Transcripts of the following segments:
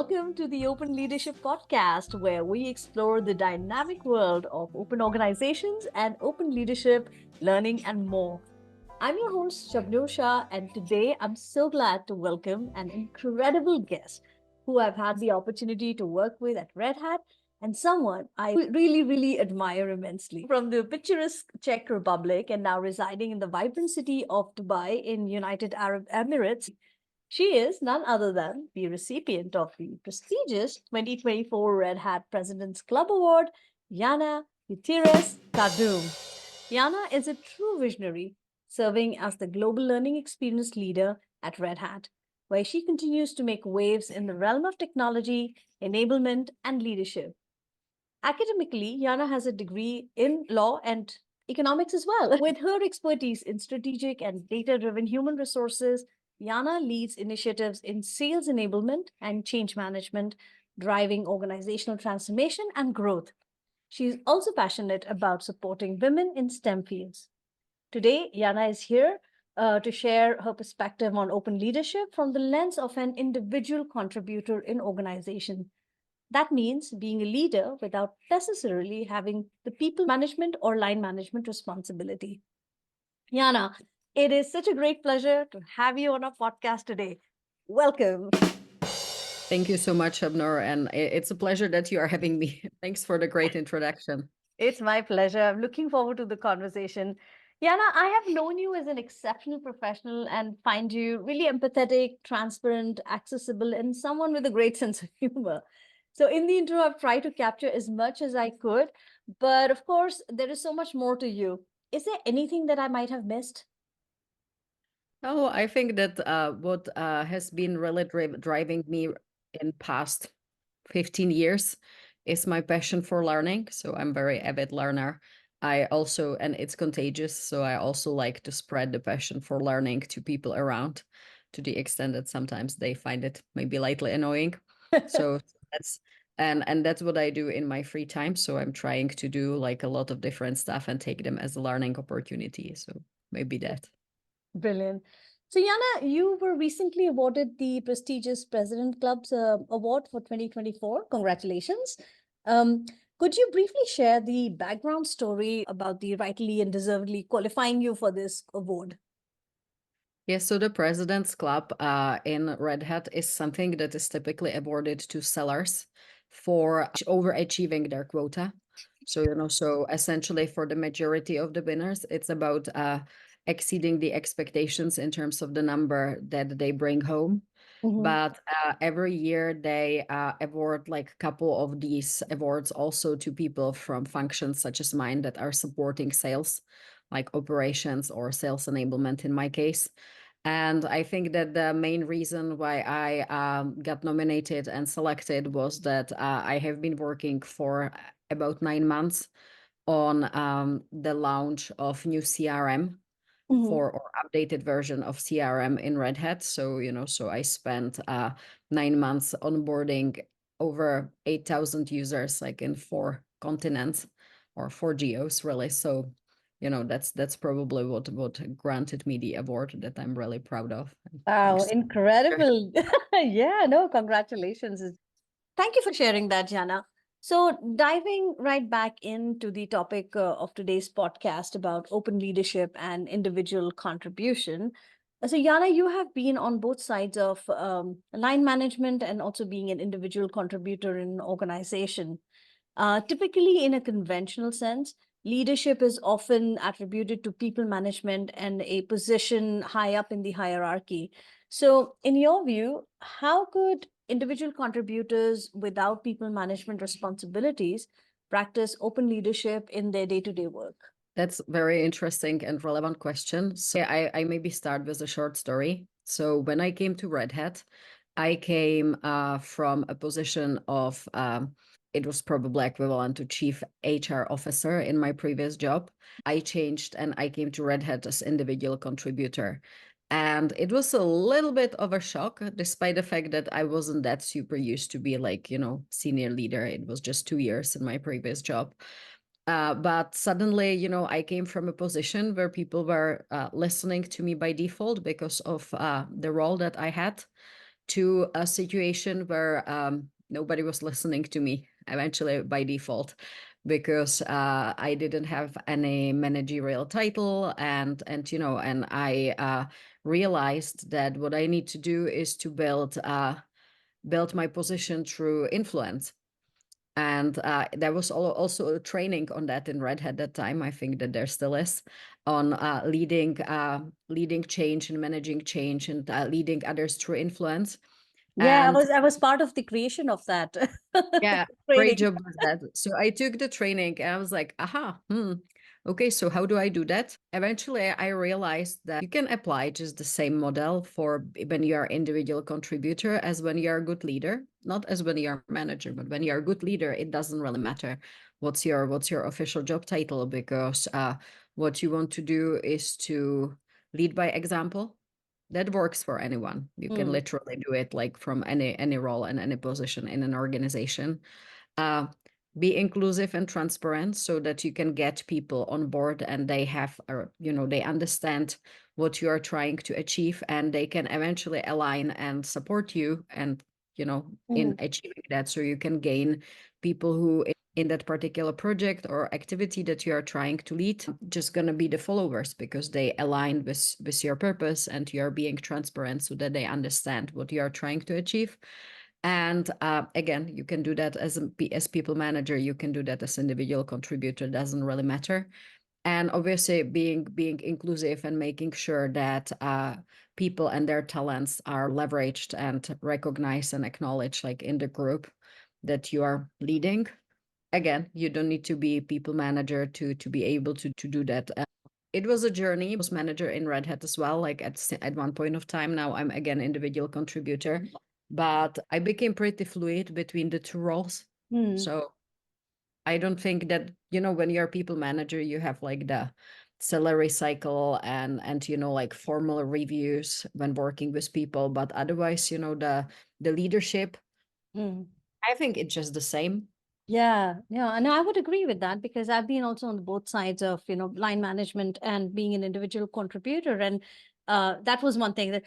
welcome to the Open Leadership Podcast, where we explore the dynamic world of open organizations and open leadership, learning, and more. I'm your host, Shabnur Shah, and today I'm so glad to welcome an incredible guest who I've had the opportunity to work with at Red Hat and someone I really admire immensely. From the picturesque Czech Republic and now residing in the vibrant city of Dubai in United Arab Emirates, she is none other than the recipient of the prestigious 2024 Red Hat President's Club Award, Jana Gutierrez Kardum. Jana is a true visionary, serving as the global learning experience leader at Red Hat, where she continues to make waves in the realm of technology, enablement, and leadership. Academically, Jana has a degree in law and economics as well. With her expertise in strategic and data driven human resources, Jana leads initiatives in sales enablement and change management, driving organizational transformation and growth. She is also passionate about supporting women in STEM fields. Today, Jana is here to share her perspective on open leadership from the lens of an individual contributor in organization. That means being a leader without necessarily having the people management or line management responsibility. Jana, it is such a great pleasure to have you on our podcast today. Welcome. Thank you so much, Abnor, and it's a pleasure that you are having me. Thanks for the great introduction. It's my pleasure. I'm looking forward to the conversation. Jana, I have known you as an exceptional professional and find you really empathetic, transparent, accessible, and someone with a great sense of humor. So, in the intro, I've tried to capture as much as I could, but of course, there is so much more to you. Is there anything that I might have missed? Oh, I think that what has been really driving me in past 15 years is my passion for learning. So I'm very avid learner. I also, and it's contagious. So I also like to spread the passion for learning to people around to the extent that sometimes they find it maybe lightly annoying. So that's and that's what I do in my free time. So I'm trying to do like a lot of different stuff and take them as a learning opportunity. So maybe that. Brilliant. So, Jana, you were recently awarded the prestigious President Club's award for 2024. Congratulations. Um, could you briefly share the background story about the rightly and deservedly qualifying you for this award? Yes, so the President's Club in Red Hat is something that is typically awarded to sellers for overachieving their quota. So, so essentially for the majority of the winners, it's about exceeding the expectations in terms of the number that they bring home. Mhm. But every year they award like a couple of these awards also to people from functions such as mine that are supporting sales, like operations or sales enablement in my case. And I think that the main reason why I got nominated and selected was that I have been working for about 9 months on the launch of new CRM Mhm. for or updated version of CRM in Red Hat. So, so I spent 9 months onboarding over 8,000 users, like in 4 continents or 4 geos, really. So, that's probably what granted me the award that I'm really proud of. Wow, Thanks. incredible. Yeah, no, congratulations. Thank you for sharing that, Jana. So, diving right back into the topic of today's podcast about open leadership and individual contribution. So, Jana, you have been on both sides of line management and also being an individual contributor in an organization. Typically, in a conventional sense, leadership is often attributed to people management and a position high up in the hierarchy. So, in your view, how could individual contributors without people management responsibilities practice open leadership in their day to day work? That's very interesting and relevant question. So I maybe start with a short story. So when I came to Red Hat, I came from a position of it was probably equivalent to chief HR officer in my previous job. I changed and I came to Red Hat as individual contributor. And it was a little bit of a shock, despite the fact that I wasn't that super used to be like, senior leader. It was just 2 years in my previous job. But suddenly, I came from a position where people were listening to me by default because of the role that I had to a situation where nobody was listening to me eventually by default, because I didn't have any managerial title, and I realized that what I need to do is to build my position through influence. And there was also a training on that in Red Hat that time. I think that there still is, on leading change and managing change, and leading others through influence. Yeah, And I was part of the creation of that yeah, great training. job with that. So I took the training and I was like, okay, so how do I do that? Eventually, I realized that you can apply just the same model for when you are individual contributor as when you are a good leader, not as when you are a manager, but when you are a good leader, it doesn't really matter what's your official job title, because what you want to do is to lead by example. That works for anyone. You can Mm, literally do it like from any role and any position in an organization. Uh, be inclusive and transparent so that you can get people on board, and they have, they understand what you are trying to achieve, and they can eventually align and support you, and in mm, achieving that, so you can gain people who in that particular project or activity that you are trying to lead just going to be the followers, because they align with your purpose, and you are being transparent so that they understand what you are trying to achieve. And again, you can do that as people manager, you can do that as individual contributor, doesn't really matter. And obviously being inclusive and making sure that people and their talents are leveraged and recognized and acknowledged, like in the group that you are leading. Again, you don't need to be people manager to be able to do that. It was a journey. I was manager in Red Hat as well, like at one point of time. Now I'm again individual contributor, but I became pretty fluid between the two roles. mm. So I don't think that, when you're a people manager, you have like the salary cycle and like formal reviews when working with people, but otherwise, the leadership, Mm. I think it's just the same. Yeah, yeah, and I would agree with that because I've been also on both sides of, line management and being an individual contributor. And that was one thing that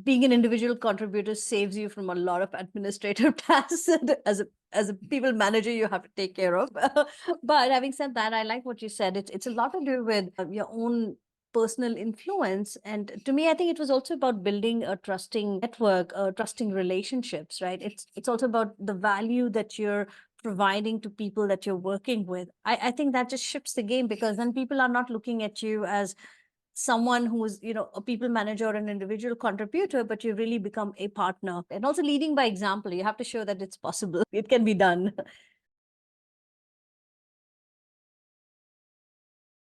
being an individual contributor saves you from a lot of administrative tasks that as a people manager you have to take care of. But having said that, I like what you said. It's a lot to do with your own personal influence, and to me I think it was also about building a trusting network, trusting relationships, right? It's also about the value that you're providing to people that you're working with. I think that just shifts the game, because then people are not looking at you as someone who's a people manager or an individual contributor, but you really become a partner. And also leading by example, you have to show that it's possible, it can be done.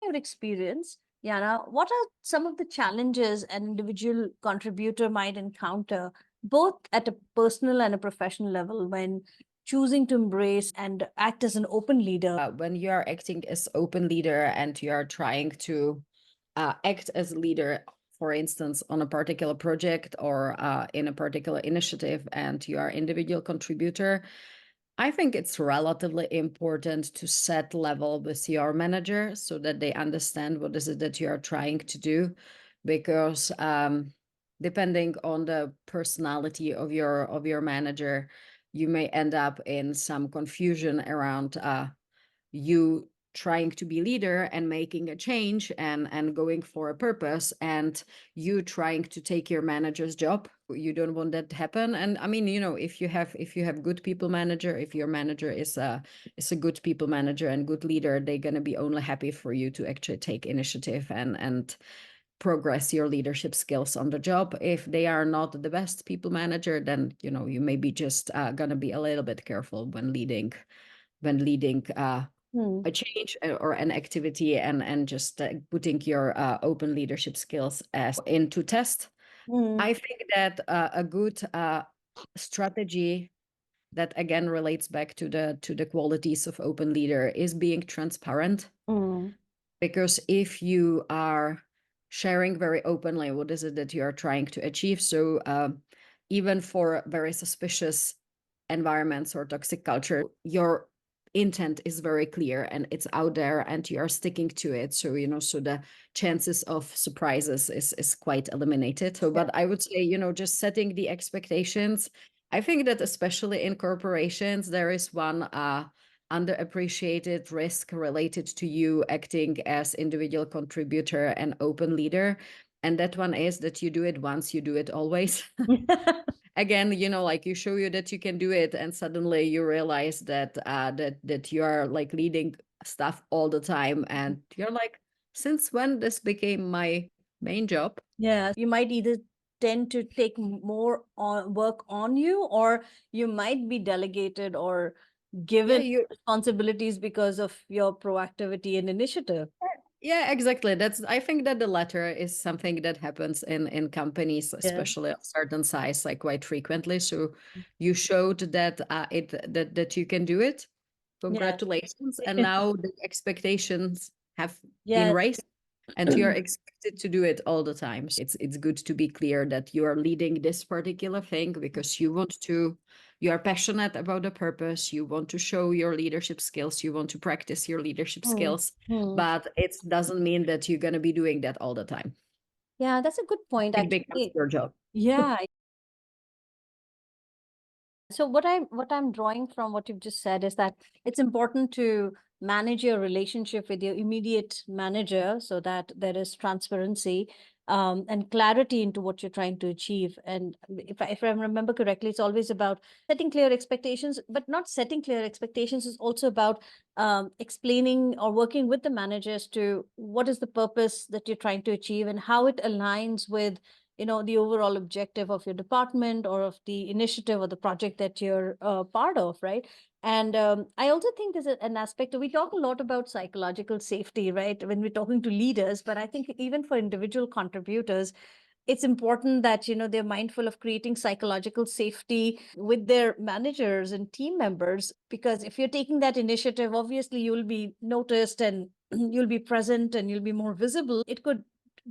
Your experience, Yana, what are some of the challenges an individual contributor might encounter, both at a personal and a professional level, when choosing to embrace and act as an open leader? When you are acting as open leader and you are trying to act as a leader, for instance, on a particular project or in a particular initiative, and you are individual contributor, I think it's relatively important to set level with your manager so that they understand what is it that you are trying to do, because depending on the personality of your manager, you may end up in some confusion around you trying to be leader and making a change and going for a purpose, and you trying to take your manager's job. You don't want that to happen. And I mean, if you have good people manager, if your manager is a good people manager and good leader, they're going to be only happy for you to actually take initiative and progress your leadership skills on the job. If they are not the best people manager, then you may be just going to be a little bit careful when leading Hmm. a change or an activity, and just putting your open leadership skills as into test. Hmm. I think that a good strategy that again relates back to the qualities of open leader is being transparent, Hmm. because if you are sharing very openly what is it that you are trying to achieve, so even for very suspicious environments or toxic culture, your intent is very clear and it's out there and you are sticking to it. So, so the chances of surprises is quite eliminated. So, but I would say, just setting the expectations. I think that especially in corporations, there is one underappreciated risk related to you acting as individual contributor and open leader. And that one is that you do it once, you do it always. Again, like you show you that you can do it, and suddenly you realize that that you are like leading stuff all the time, and you're like, since when this became my main job? Yeah, you might either tend to take more on work on you, or you might be delegated or Yeah, given responsibilities because of your proactivity and initiative. yeah, exactly. I think that the latter is something that happens in companies, Yeah. especially of certain size, like quite frequently. So you showed that that you can do it. Yes. Congratulations. And now the expectations have been Yes. raised and you're expected to do it all the time. So it's good to be clear that you are leading this particular thing because you are passionate about the purpose, you want to show your leadership skills, you want to practice your leadership Hmm. skills, Hmm. but it doesn't mean that you're going to be doing that all the time. Yeah, that's a good point, It becomes actually. your job. Yeah. So what I'm drawing from what you've just said is that it's important to manage your relationship with your immediate manager so that there is transparency and clarity into what you're trying to achieve. And if I remember correctly, it's always about setting clear expectations, but not setting clear expectations is also about explaining or working with the managers to what is the purpose that you're trying to achieve and how it aligns with the overall objective of your department or of the initiative or the project that you're part of, right? And I also think there's an aspect, we talk a lot about psychological safety, right, when we're talking to leaders, but I think even for individual contributors, it's important that they're mindful of creating psychological safety with their managers and team members, because if you're taking that initiative, obviously you'll be noticed and you'll be present and you'll be more visible. It could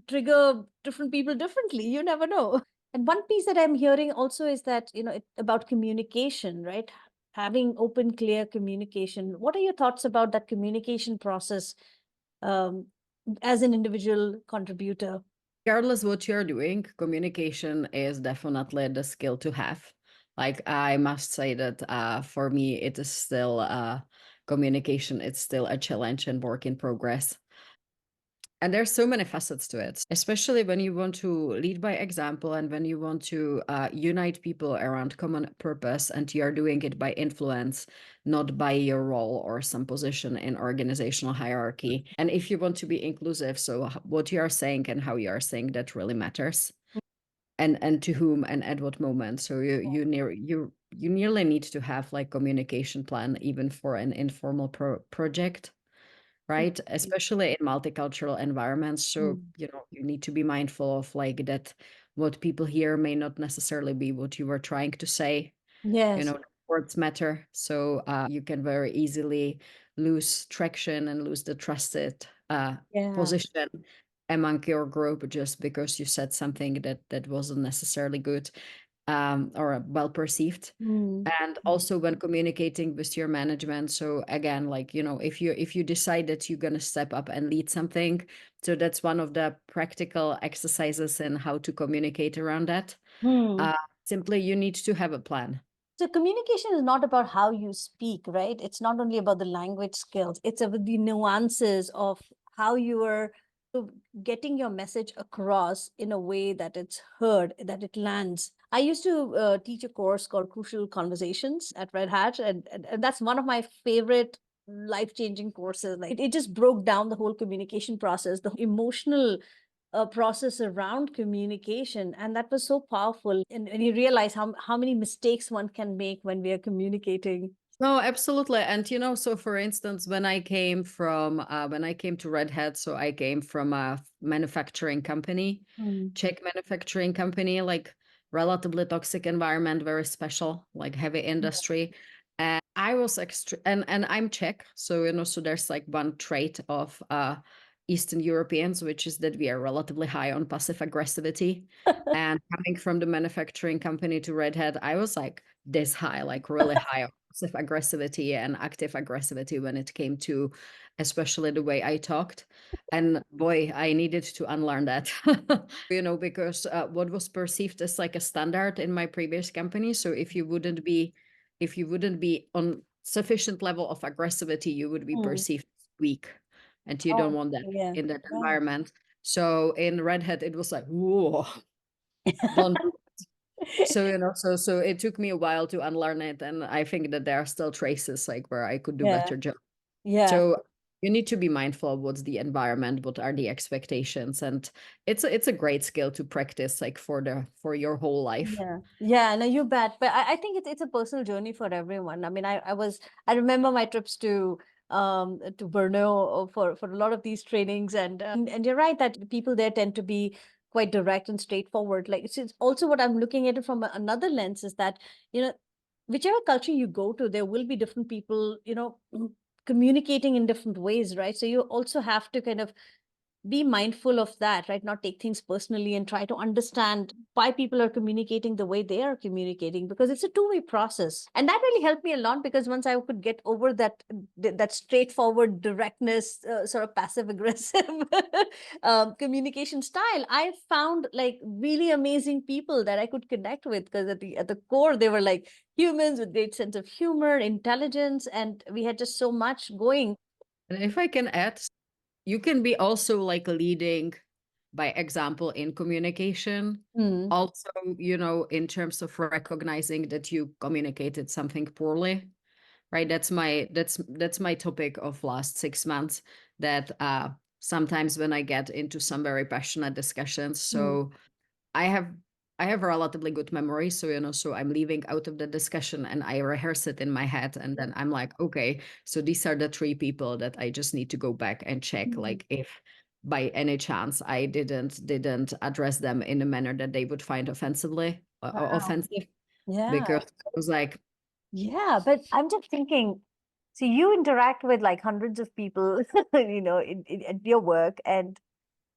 trigger different people differently. You never know. And one piece that I'm hearing also is that, about communication, right? Having open, clear communication. What are your thoughts about that communication process um, as an individual contributor? Regardless what you're doing, communication is definitely the skill to have. Like I must say that for me, it is still communication. It's still a challenge and work in progress. And there's so many facets to it, especially when you want to lead by example and when you want to unite people around common purpose, and you're doing it by influence, not by your role or some position in organizational hierarchy. And if you want to be inclusive, so what you are saying and how you are saying, that really matters. And to whom and at what moment. So you nearly need to have like communication plan even for an informal project, right? Especially in multicultural environments. So, Mm. you need to be mindful of like that what people hear may not necessarily be what you were trying to say. Yes. Words matter. So you can very easily lose traction and lose the trusted Yeah. position among your group just because you said something that wasn't necessarily good or well perceived. Mm. And also when communicating with your management, so again, like if you decide that you're going to step up and lead something, so that's one of the practical exercises in how to communicate around that. Hmm. uh, Simply you need to have a plan. So communication is not about how you speak, right? It's not only about the language skills. It's about the nuances of how you are getting your message across in a way that it's heard, that it lands. I used to teach a course called Crucial Conversations at Red Hat, and that's one of my favorite life-changing courses. Like it just broke down the whole communication process, the emotional process around communication, and that was so powerful. And you realize how many mistakes one can make when we are communicating. No, absolutely. And so for instance, when I came to Red Hat, so I came from a manufacturing company, Mm. Czech manufacturing company, like relatively toxic environment, very special, like heavy industry. And I was and I'm Czech, so so there's like one trait of Eastern Europeans, which is that we are relatively high on passive aggressivity. And coming from the manufacturing company to Red Hat, I was like this high, like really high on passive aggressivity and active aggressivity when it came to especially the way I talked. And boy, I needed to unlearn that, because what was perceived as like a standard in my previous company. So if you wouldn't be on sufficient level of aggressivity, you would be Mm. perceived as weak. And you don't Oh, want that yeah. in that Yeah. environment. So in Red Hat, it was like, whoa, don't do. So, so it took me a while to unlearn it. And I think that there are still traces like where I could do Yeah. better job. Yeah. So you need to be mindful of what's the environment, what are the expectations. And it's a great skill to practice like for your whole life. Yeah, yeah, no, you bet. But I think it's a personal journey for everyone. I mean, I remember my trips to Brno for a lot of these trainings, and you're right that the people there tend to be quite direct and straightforward. Like it's also what I'm looking at it from another lens is that, you know, whichever culture you go to, there will be different people, communicating in different ways, right? So you also have to kind of be mindful of that, right? Not take things personally and try to understand why people are communicating the way they are communicating, because it's a two-way process. And that really helped me a lot because once I could get over that straightforward directness, sort of passive aggressive communication style, I found like really amazing people that I could connect with, because at the core they were like humans with great sense of humor, intelligence, and we had just so much going. And if I can add, you can be also like leading by example in communication. Mm, Also, in terms of recognizing that you communicated something poorly, right? That's my topic of last 6 months, that sometimes when I get into some very passionate discussions, mm, so I have I have a relatively good memory, so so I'm leaving out of the discussion and I rehearse it in my head, and then I'm like, okay, so these are the three people that I just need to go back and check, mm. like if by any chance I didn't address them in a manner that they would find Wow. offensive, Yeah. because I was like, Yeah, but I'm just thinking, so you interact with like hundreds of people, at your work, and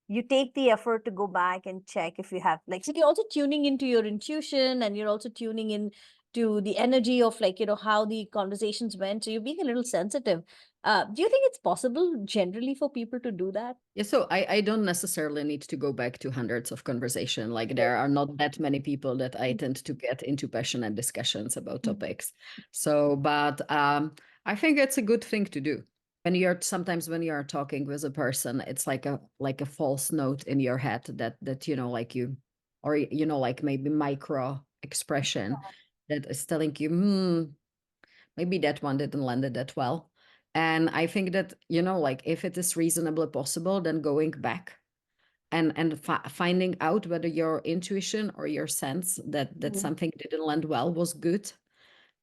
you take the effort to go back and check if you have like, so you're also tuning into your intuition, and you're also tuning in to the energy of like, how the conversations went. So you're being a little sensitive. Do you think it's possible generally for people to do that? yeah, so I don't necessarily need to go back to hundreds of conversation. Like there are not that many people that I tend to get into passionate discussions about Mhm. topics. So, but I think it's a good thing to do. When you're talking with a person, it's like a false note in your head that like you, or like maybe micro expression that is telling you, maybe that one didn't land it that well. And I think that, like if it is reasonably possible, then going back and finding out whether your intuition or your sense that Mm, something didn't land well was good,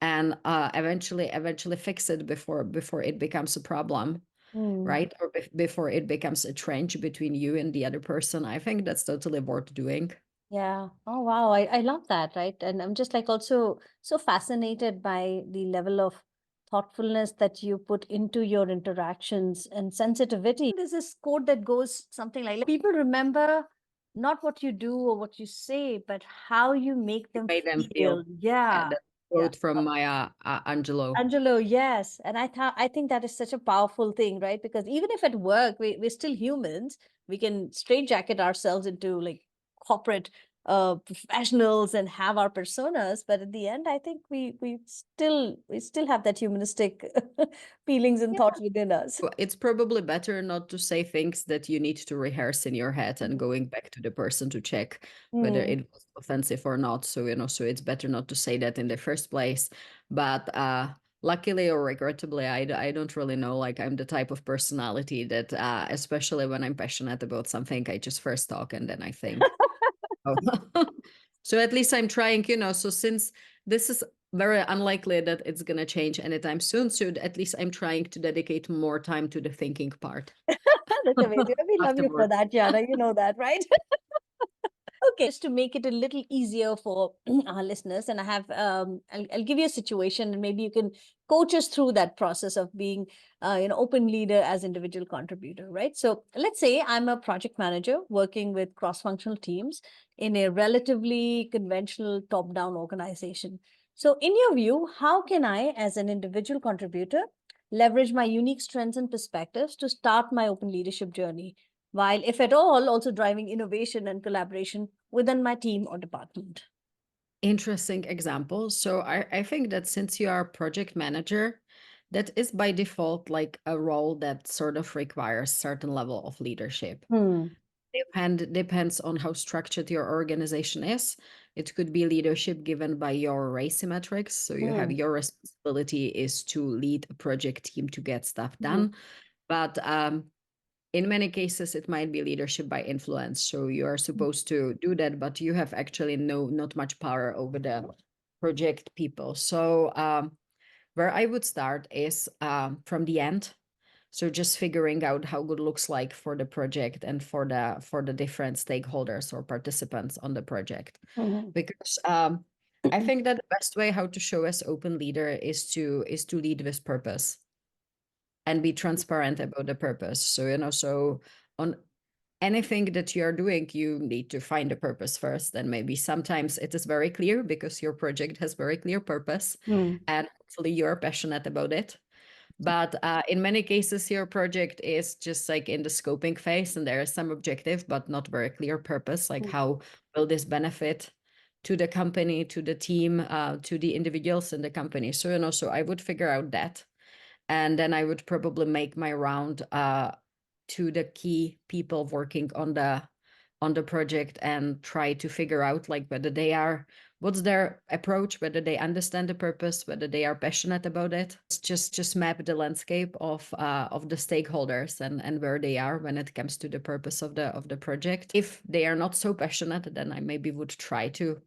and eventually fix it before it becomes a problem, mm. right? Or before it becomes a trench between you and the other person. I think that's totally worth doing. Yeah. Oh, wow. I love that, right? And I'm just like also so fascinated by the level of thoughtfulness that you put into your interactions and sensitivity. There's this quote that goes something like, people remember not what you do or what you say, but how you make You them made them feel. feel. Yeah. That Yeah. quote from Maya Angelou. Angelo, yes. And I think that is such a powerful thing, right? Because even if at work we're still humans, we can straitjacket ourselves into like corporate professionals and have our personas, but at the end, I think we still have that humanistic feelings and thoughts within us. It's probably better not to say things that you need to rehearse in your head and going back to the person to check whether Mm. it was offensive or not. So, so it's better not to say that in the first place. But luckily or regrettably, I don't really know. Like, I'm the type of personality that, especially when I'm passionate about something, I just first talk and then I think. Oh. So at least I'm trying, so since this is very unlikely that it's going to change anytime soon, so at least I'm trying to dedicate more time to the thinking part That's amazing. We love you for afterward. that, Jana. You know that, right? Okay, just to make it a little easier for our listeners, and I'll give you a situation, and maybe you can coach us through that process of being, open leader as individual contributor, right? So let's say I'm a project manager working with cross-functional teams in a relatively conventional top-down organization. So, in your view, how can I, as an individual contributor, leverage my unique strengths and perspectives to start my open leadership journey, while, if at all, also driving innovation and collaboration within my team or department? Interesting example. So I think that since you are a project manager, that is by default like a role that sort of requires certain level of leadership. Hmm. Depends on how structured your organization is. It could be leadership given by your race metrics. So you have Hmm. your responsibility is to lead a project team to get stuff Hmm. done. But in many cases, it might be leadership by influence. So you are supposed to do that, but you have actually not much power over the project people. So where I would start is from the end. So just figuring out how good looks like for the project and for the different stakeholders or participants on the project. Hmm. Because I think that the best way how to show as open leader is to lead with purpose and be transparent about the purpose. So so on anything that you are doing, you need to find a purpose first. And maybe sometimes it is very clear because your project has very clear purpose, Hmm. and hopefully you're passionate about it. But in many cases, your project is just like in the scoping phase, and there is some objective, but not very clear purpose. Like, how will this benefit to the company, to the team, to the individuals in the company? So, so I would figure out that. And then I would probably make my round to the key people working on the project and try to figure out like whether they are what's their approach, whether they understand the purpose, whether they are passionate about it. Just map the landscape of the stakeholders and where they are when it comes to the purpose of the project. If they are not so passionate, then I maybe would try to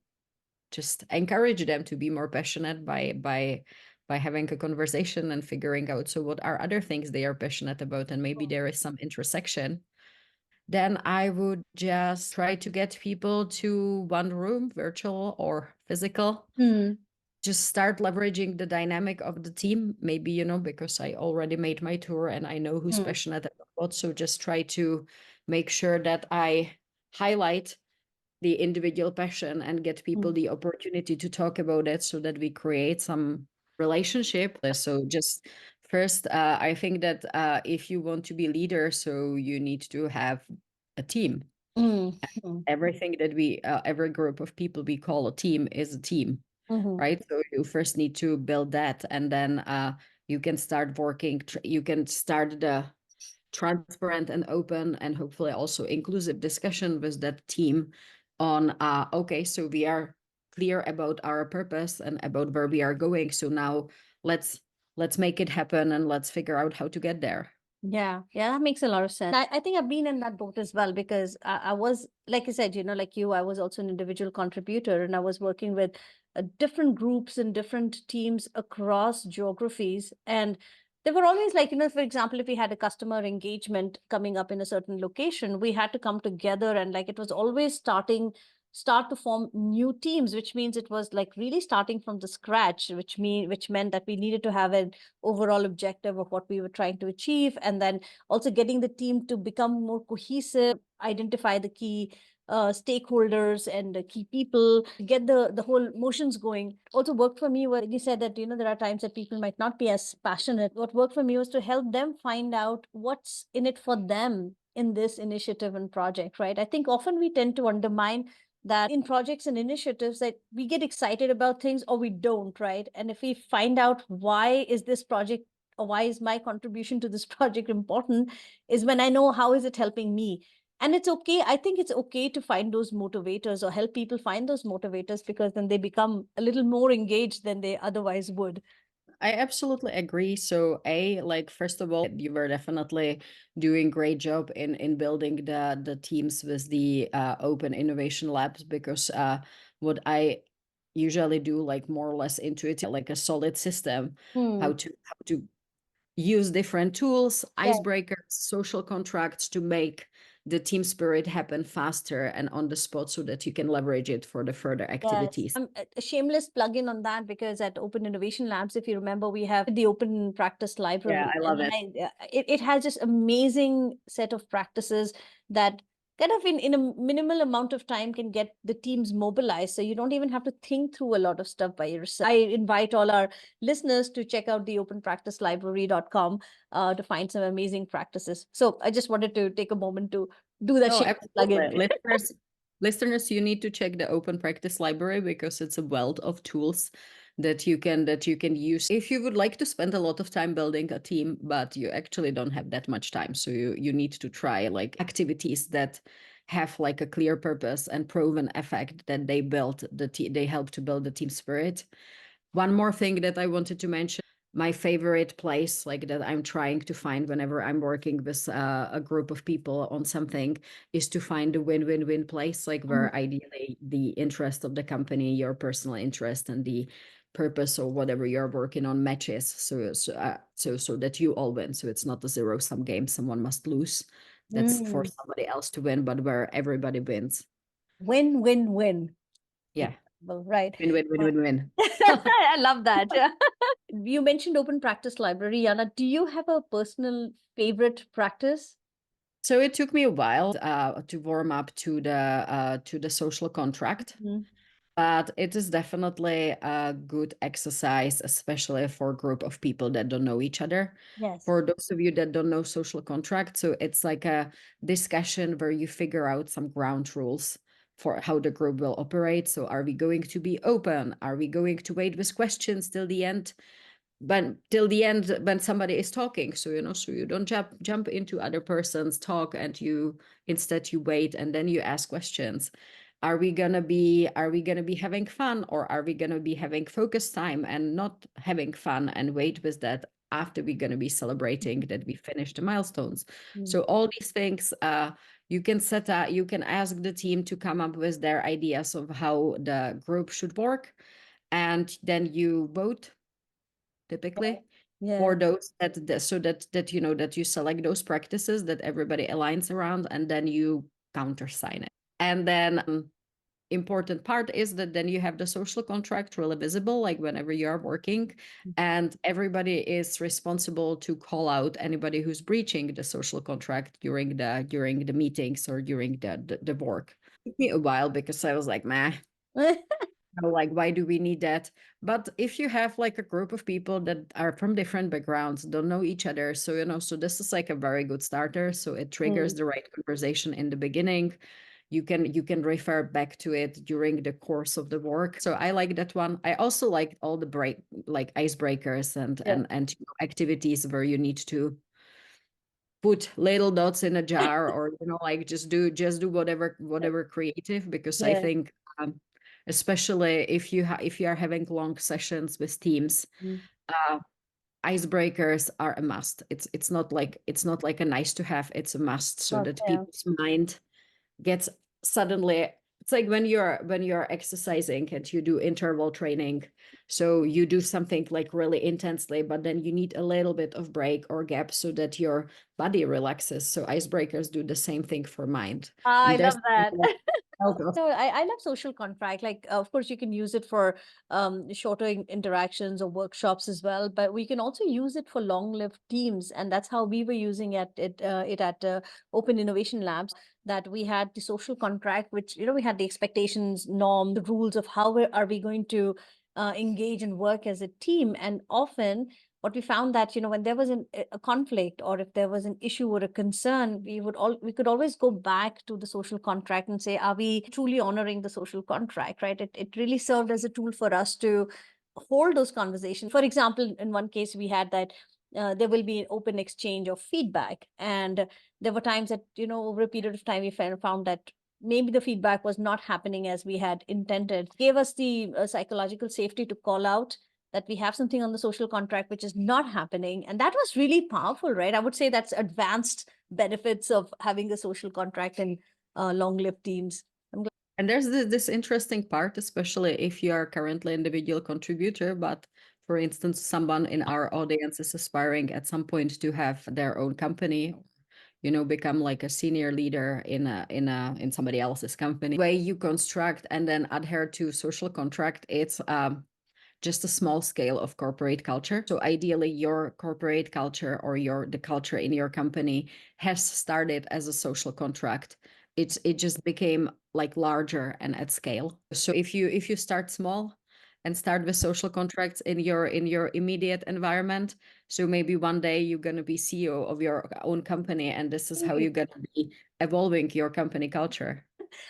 just encourage them to be more passionate by having a conversation and figuring out, so what are other things they are passionate about, and maybe there is some intersection. Then I would just try to get people to one room, virtual or physical. Hmm. Just start leveraging the dynamic of the team, maybe, because I already made my tour and I know who's Hmm. passionate about what. So just try to make sure that I highlight the individual passion and get people the opportunity to talk about it so that we create some relationship. So just first, I think that if you want to be leader, so you need to have a team. Hmm. Hmm. Everything that every group of people we call a team is a team, Hmm. right? So you first need to build that, and then you can start working. You can start the transparent and open and hopefully also inclusive discussion with that team on okay, so we are clear about our purpose and about where we are going, so now let's make it happen and let's figure out how to get there. Yeah, yeah, that makes a lot of sense. I think I've been in that boat as well because I was, like I said, like you, I was also an individual contributor and I was working with different groups and different teams across geographies. And they were always like, for example, if we had a customer engagement coming up in a certain location, we had to come together and like it was always start to form new teams, which means it was like really starting from the scratch, which meant that we needed to have an overall objective of what we were trying to achieve, and then also getting the team to become more cohesive, identify the key stakeholders and the key people, get the whole motions going. Also worked for me was, you said that there are times that people might not be as passionate. What worked for me was to help them find out what's in it for them in this initiative and project, right? I think often we tend to undermine that in projects and initiatives, that we get excited about things or we don't, right? And if we find out why is this project or why is my contribution to this project important, is when I know how is it helping me. And it's okay, I think it's okay to find those motivators or help people find those motivators, because then they become a little more engaged than they otherwise would. I absolutely agree. So, like first of all, you were definitely doing great job in building the teams with the open innovation labs, because what I usually do, like more or less intuitive, like a solid system, Hmm. how to use different tools, Yeah. icebreakers, social contracts to make the team spirit happen faster and on the spot so that you can leverage it for the further Yes, activities. a shameless plug-in on that, because at Open Innovation Labs, if you remember, we have the Open Practice Yeah, Library, I and love it. it has this amazing set of practices that kind of in a minimal amount of time can get the teams mobilized. So you don't even have to think through a lot of stuff by yourself. I invite all our listeners to check out the openpracticelibrary.com to find some amazing practices. So I just wanted to take a moment to do that No, shameless plug in. absolutely. Listeners, you need to check the Open Practice Library because it's a wealth of tools that you can use if you would like to spend a lot of time building a team, but you actually don't have that much time. So you need to try like activities that have like a clear purpose and proven effect that they help to build the team spirit. One more thing that I wanted to mention, my favorite place like that I'm trying to find whenever I'm working with a group of people on something is to find a win-win-win place, like where ideally the interest of the company, your personal interest, and the purpose or whatever you're working on matches. So that you all win. So it's not a zero-sum game. Someone must lose. That's for Mm. somebody else to win, but where everybody wins. Win, win, win. Yeah. Well, right. Win-win-win-win-win. I love that. You mentioned open practice library, Yana. Do you have a personal favorite practice? So it took me a while to warm up to the social contract, Mhm. but it is definitely a good exercise, especially for a group of people that don't know each other. Yes. For those of you that don't know social contract, so it's like a discussion where you figure out some ground rules for how the group will operate. So are we going to be open? Are we going to wait with questions till the end? But till the end when somebody is talking, so so you don't jump into other person's talk, and you instead you wait and then you ask questions. Are we gonna be having fun, or are we gonna be having focus time and not having fun and wait with that after we're gonna be celebrating that we finished the milestones? Mm. So all these things, you can ask the team to come up with their ideas of how the group should work, and then you vote typically Yeah. for those so that you select those practices that everybody aligns around, and then you countersign it. And then important part is that then you have the social contract really visible, like whenever you are working, and everybody is responsible to call out anybody who's breaching the social contract during the meetings or during the work. It took me a while because I was like, meh, like why do we need that? But if you have like a group of people that are from different backgrounds, don't know each other, so so this is like a very good starter. So it triggers Mm. the right conversation in the beginning. You can refer back to it during the course of the work. So I like that one. I also like all the like icebreakers and Yeah. activities where you need to put little dots in a jar, or like just do whatever creative, because I Yeah. think especially if you are having long sessions with teams, Mm. uh icebreakers are a must. It's not like a nice to have, it's a must, so Oh, that yeah. people's mind gets suddenly. It's like when you're exercising and you do interval training, so you do something like really intensely, but then you need a little bit of break or gap so that your body relaxes. So icebreakers do the same thing for mind. I And there's love that. a lot of No, I love social contract. Like, of course, you can use it for shorter interactions or workshops as well, but we can also use it for long-lived teams, and that's how we were using it at Open Innovation Labs. That we had the social contract, which we had the expectations, norm, the rules of how are we going to engage and work as a team, and often what we found that when there was a conflict, or if there was an issue or a concern, we could always go back to the social contract and say, are we truly honoring the social contract, right? It really served as a tool for us to hold those conversations. For example, in one case we had that there will be an open exchange of feedback, and there were times that over a period of time we found that maybe the feedback was not happening as we had intended. Gave us the psychological safety to call out that we have something on the social contract which is not happening. And that was really powerful, right? I would say that's advanced benefits of having a social contract in long-lived teams. I'm glad. And there's this interesting part, especially if you are currently individual contributor, but for instance, someone in our audience is aspiring at some point to have their own company, become like a senior leader in somebody else's company. Way you construct and then adhere to social contract, it's just a small scale of corporate culture. So ideally, your corporate culture or the culture in your company has started as a social contract, it just became like larger and at scale. So if you start small and start with social contracts in your immediate environment, so maybe one day you're going to be CEO of your own company, and this is how you're going to be evolving your company culture.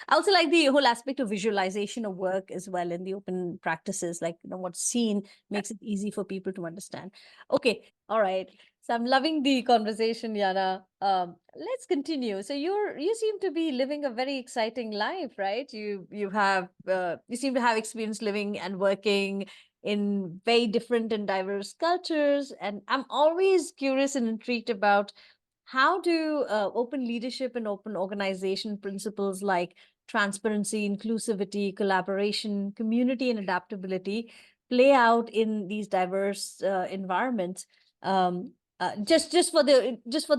I also like the whole aspect of visualization of work as well in the open practices, like what's seen makes it easy for people to understand. Okay, all right. So I'm loving the conversation, Yana. Let's continue. So you seem to be living a very exciting life, right? You seem to have experience living and working in very different and diverse cultures, and I'm always curious and intrigued about how do open leadership and open organization principles like transparency, inclusivity, collaboration, community, and adaptability play out in these diverse environments? Just for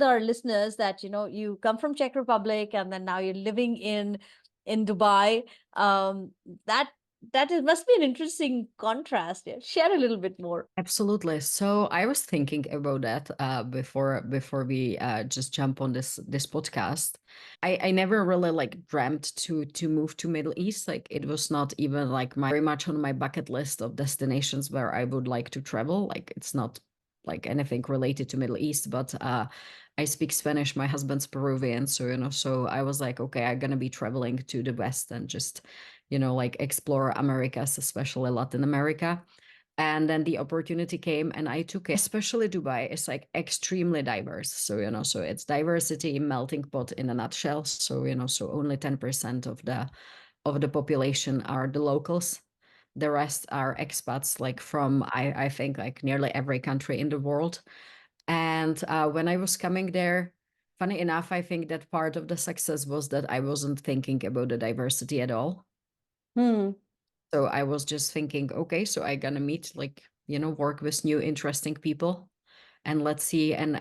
our listeners, that you come from Czech Republic and then now you're living in Dubai. That must be an interesting contrast. Yeah. Share a little bit more. Absolutely. So I was thinking about that before we just jump on this podcast. I never really like dreamt to move to Middle East. Like it was not even like my very much on my bucket list of destinations where I would like to travel. Like it's not like anything related to Middle East, but I speak Spanish. My husband's Peruvian, so so I was like, okay, I'm gonna be traveling to the West and just like explore Americas, especially Latin America. And then the opportunity came and I took it. Especially Dubai is like extremely diverse. So so it's diversity melting pot in a nutshell. So so only 10% of the population are the locals. The rest are expats, like from I think like nearly every country in the world. And when I was coming there, funny enough, I think that part of the success was that I wasn't thinking about the diversity at all. Hmm. So I was just thinking, okay, so I gonna meet like, work with new interesting people, and let's see. And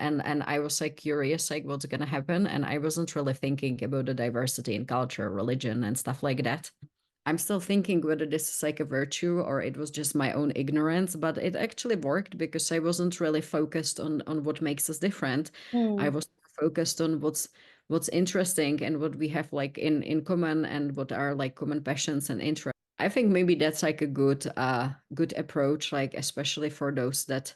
I was like curious, like what's gonna happen. And I wasn't really thinking about the diversity in culture, religion, and stuff like that. I'm still thinking whether this is like a virtue or it was just my own ignorance, but it actually worked because I wasn't really focused on what makes us different. I Hmm. was focused on what's interesting and what we have like in common and what are like common passions and interests. I think maybe that's like a good approach, like especially for those that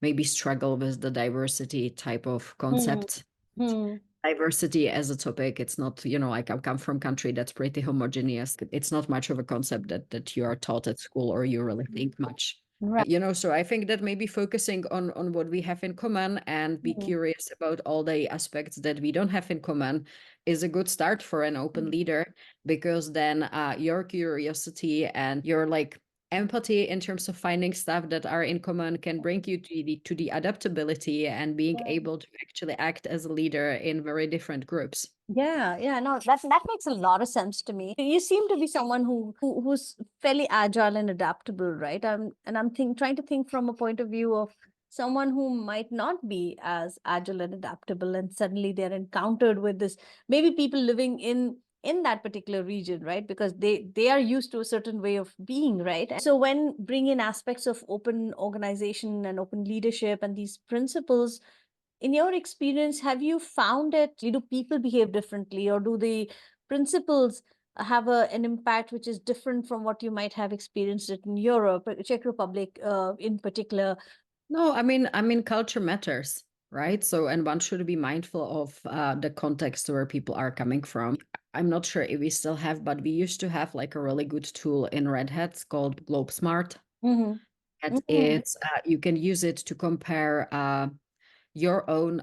maybe struggle with the diversity type of Hmm. concept. Hmm. Diversity as a topic, it's not, like I come from a country that's pretty homogeneous. It's not much of a concept that you are taught at school or you really think much. Right. So I think that maybe focusing on what we have in common and be Hmm. curious about all the aspects that we don't have in common is a good start for an open leader, because then your curiosity and your like empathy in terms of finding stuff that are in common can bring you to the adaptability and being able to actually act as a leader in very different groups. Yeah, yeah, no, that makes a lot of sense to me. You seem to be someone who's fairly agile and adaptable, right? I'm trying to think from a point of view of someone who might not be as agile and adaptable, and suddenly they're encountered with this, maybe people living in that particular region, right? Because they are used to a certain way of being, right? And so when bring in aspects of open organization and open leadership and these principles, in your experience, have you found it, do people behave differently, or do the principles have an impact which is different from what you might have experienced it in Europe, Czech Republic in particular? No, I mean culture matters, right? So, and one should be mindful of the context where people are coming from. I'm not sure if we still have, but we used to have like a really good tool in Red Hat called Globe Smart. Mm-hmm. And Mm-hmm. it's you can use it to compare your own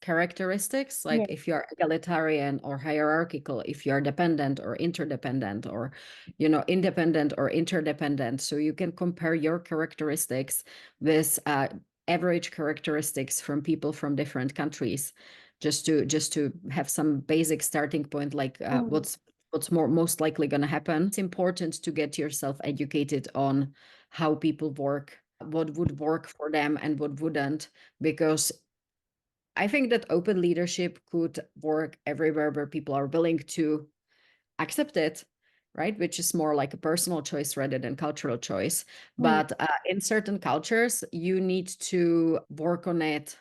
characteristics, like Yeah. if you're egalitarian or hierarchical, if you're dependent or interdependent, or independent or interdependent. So you can compare your characteristics with average characteristics from people from different countries, just to have some basic starting point, like Mm. what's most likely going to happen. It's important to get yourself educated on how people work, what would work for them and what wouldn't, because I think that open leadership could work everywhere where people are willing to accept it, right? Which is more like a personal choice rather than cultural choice. Mm. But in certain cultures, you need to work on it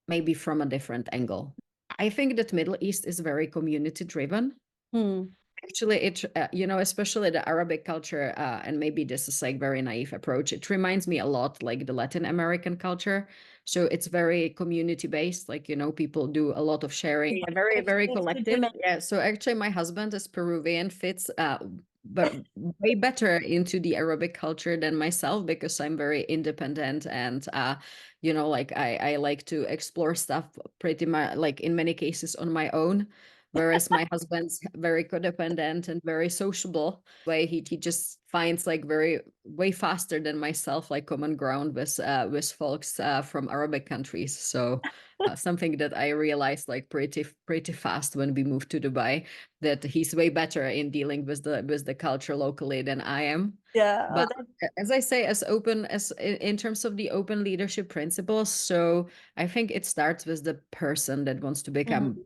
maybe from a different angle. I think that Middle East is very community driven. Hmm. Actually, especially the Arabic culture, and maybe this is like very naive approach. It reminds me a lot like the Latin American culture. So it's very community based. Like, people do a lot of sharing. Yeah, very, very It's good to collective. mention. Yeah. So actually, my husband is Peruvian, fits but way better into the Arabic culture than myself because I'm very independent and like I like to explore stuff pretty much like in many cases on my own. Whereas my husband's very codependent and very sociable. Way he just finds like very way faster than myself like common ground with folks from Arabic countries. So something that I realized like pretty fast when we moved to Dubai, that he's way better in dealing with the culture locally than I am. Yeah. But as I say, as open as in terms of the open leadership principles, so I think it starts with the person that wants to become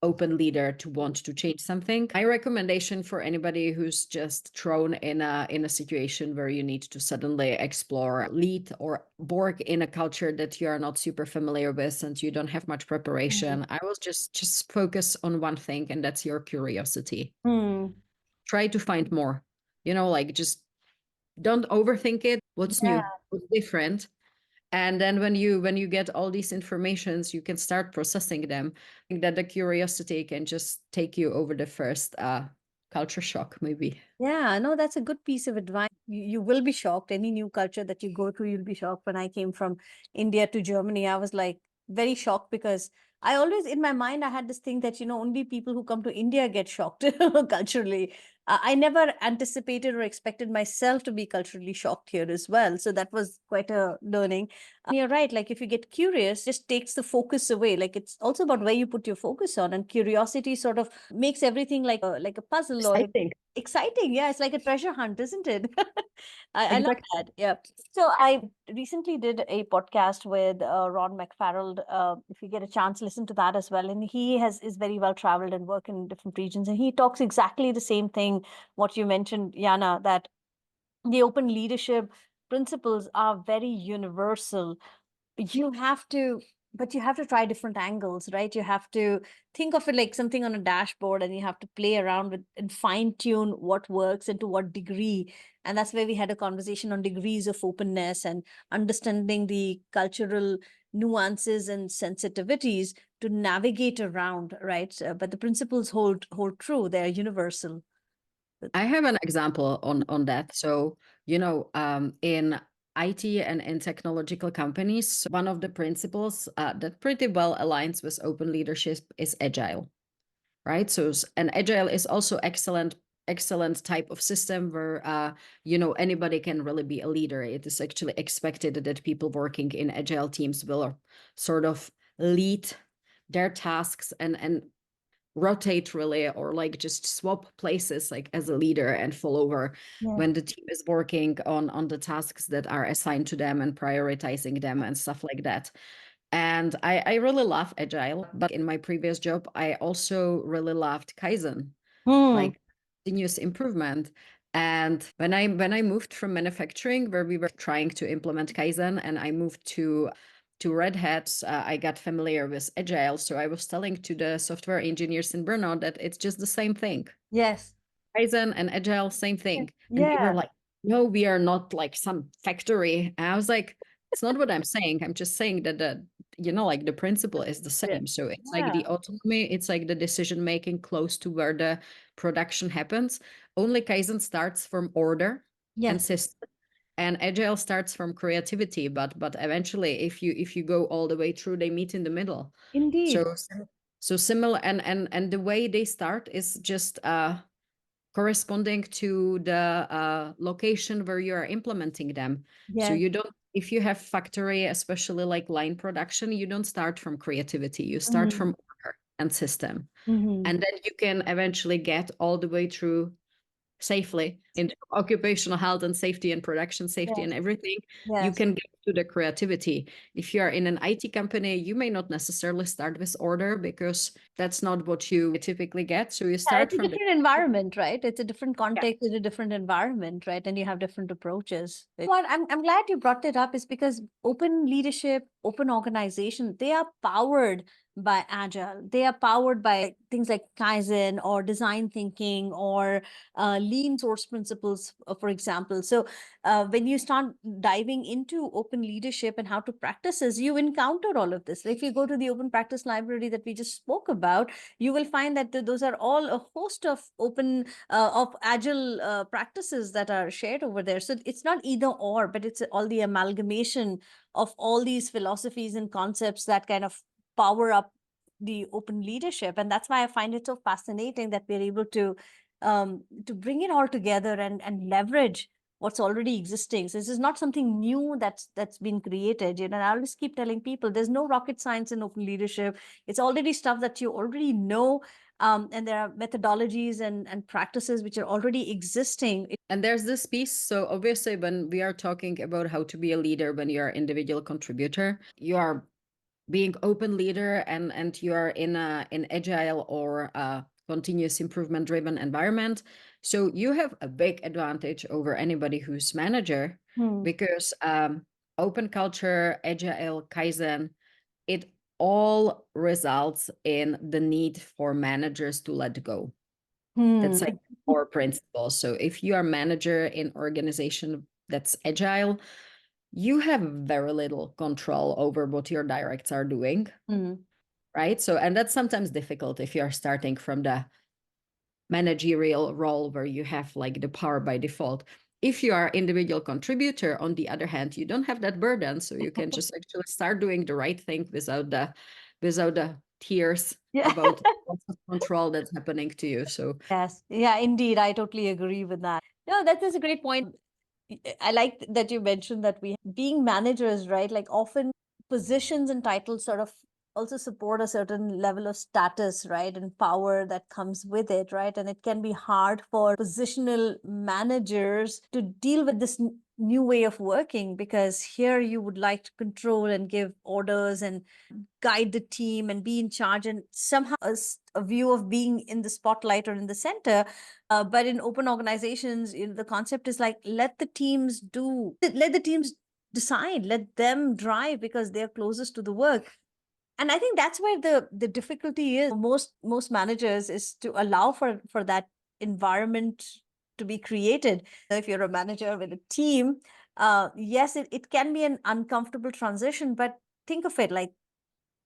open leader to want to change something. My recommendation for anybody who's just thrown in a situation where you need to suddenly explore, lead, or work in a culture that you are not super familiar with and you don't have much preparation, I will just focus on one thing, and that's your curiosity. Hmm. Try to find more. Like just don't overthink it. What's Yeah. new? What's different? And then when you get all these informations, you can start processing them. I think that the curiosity can just take you over the first culture shock, maybe. Yeah, no, that's a good piece of advice. You will be shocked. Any new culture that you go through, you'll be shocked. When I came from India to Germany, I was like very shocked because I always, in my mind, I had this thing that, only people who come to India get shocked culturally. I never anticipated or expected myself to be culturally shocked here as well. So that was quite a learning. You're right. Like if you get curious, just takes the focus away. Like it's also about where you put your focus on, and curiosity sort of makes everything like a puzzle or Exciting. exciting. Yeah, it's like a treasure hunt, isn't it? I love Exactly. that. Yeah. So I recently did a podcast with Ron McFarrell. If you get a chance, listen to that as well. And he is very well traveled and work in different regions, and he talks exactly the same thing what you mentioned, Jana, that the open leadership principles are very universal. You have to, but you have to try different angles, right? You have to think of it like something on a dashboard, and you have to play around with and fine tune what works and to what degree. And that's where we had a conversation on degrees of openness and understanding the cultural nuances and sensitivities to navigate around, right? But the principles hold true. They're universal. I have an example on that. So, in IT and in technological companies, one of the principles that pretty well aligns with open leadership is agile, right? So, and agile is also excellent type of system where anybody can really be a leader. It is actually expected that people working in agile teams will sort of lead their tasks and rotate really, or like just swap places like as a leader and follower Yeah. when the team is working on the tasks that are assigned to them and prioritizing them and stuff like that. And I really love agile, but in my previous job I also really loved Kaizen, Hmm. like continuous improvement. And when I moved from manufacturing, where we were trying to implement Kaizen, and I moved to Red Hat, I got familiar with Agile. So I was telling to the software engineers in Brno that it's just the same thing. Yes. Kaizen and Agile, same thing. And they were Yeah. like, no, we are not like some factory. And I was like, it's not what I'm saying. I'm just saying that like the principle is the Yeah. same. So it's like Yeah. the autonomy, it's like the decision making close to where the production happens. Only Kaizen starts from order and Yes. system, and Agile starts from creativity. But eventually, if you go all the way through, they meet in the middle. Indeed. So similar, and the way they start is just corresponding to the location where you are implementing them. So Yes. you don't, if you have factory, especially like line production, you don't start from creativity, you start Mhm. from order and system. Mhm. And then you can eventually get all the way through safely into occupational health and safety and production safety and Yes. everything. You Yes. can get to the creativity. If you are in an IT company, you may not necessarily start with order because that's not what you typically get. So you Yeah, start it's a from the different environment, right? It's a different yeah. context, it's a different environment, right? And you have different approaches. What I'm glad you brought it up is because open leadership, open organization, they are powered by Agile. They are powered by things like Kaizen or design thinking or lean source principles, for example. So when you start diving into open leadership and how to practices, you encounter all of this. If you go to the open practice library that we just spoke about, you will find that those are all a host of open of agile practices that are shared over there. So it's not either or, but it's all the amalgamation of all these philosophies and concepts that kind of power up the open leadership. And that's why I find it so fascinating that we're able to bring it all together and leverage what's already existing. So this is not something new that's been created. You know, and I always keep telling people there's no rocket science in open leadership. It's already stuff that you already know. And there are methodologies and practices which are already existing. And there's this piece. So obviously, when we are talking about how to be a leader, when you're an individual contributor, you are being open leader and you are in an agile or a continuous improvement driven environment. So you have a big advantage over anybody who's manager because open culture, agile, Kaizen, it all results in the need for managers to let go. That's like core principle. So if you are manager in organization that's agile, you have very little control over what your directs are doing, right? So, and that's sometimes difficult if you're starting from the managerial role where you have like the power by default. If you are individual contributor, on the other hand, you don't have that burden, so you can just actually start doing the right thing without the tears Yeah. about lots of control that's happening to you. So Yes. Yeah, indeed. I totally agree with that. No, that is a great point. I like that you mentioned that we being managers, right? Like often positions and titles sort of also support a certain level of status, right? And power that comes with it, right? And it can be hard for positional managers to deal with this new way of working because here you would like to control and give orders and guide the team and be in charge and somehow a view of being in the spotlight or in the center. But in open organizations, you know, the concept is like let the teams decide, let them drive because they're closest to the work. And I think that's where the difficulty is for most managers is to allow for that environment to be created. If you're a manager with a team, yes, it can be an uncomfortable transition, but think of it like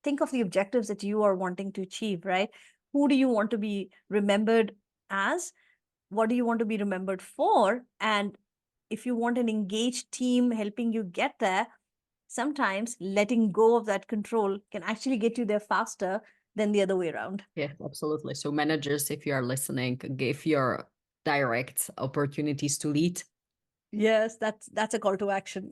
think of the objectives that you are wanting to achieve, right? Who do you want to be remembered as? What do you want to be remembered for? And if you want an engaged team helping you get there, sometimes letting go of that control can actually get you there faster than the other way around. yeah, absolutely. So managers, if you are listening, give your direct opportunities to lead. Yes, that's a call to action.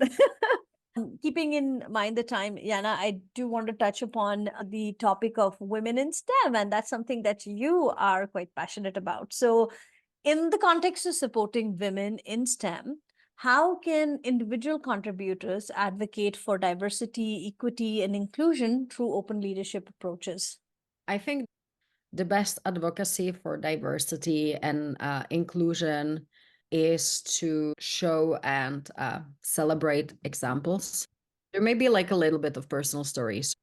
Keeping in mind the time, Yana, I do want to touch upon the topic of women in STEM, and that's something that you are quite passionate about. So, in the context of supporting women in STEM, how can individual contributors advocate for diversity, equity, and inclusion through open leadership approaches? I think the best advocacy for diversity and inclusion is to show and celebrate examples. There may be like a little bit of personal stories.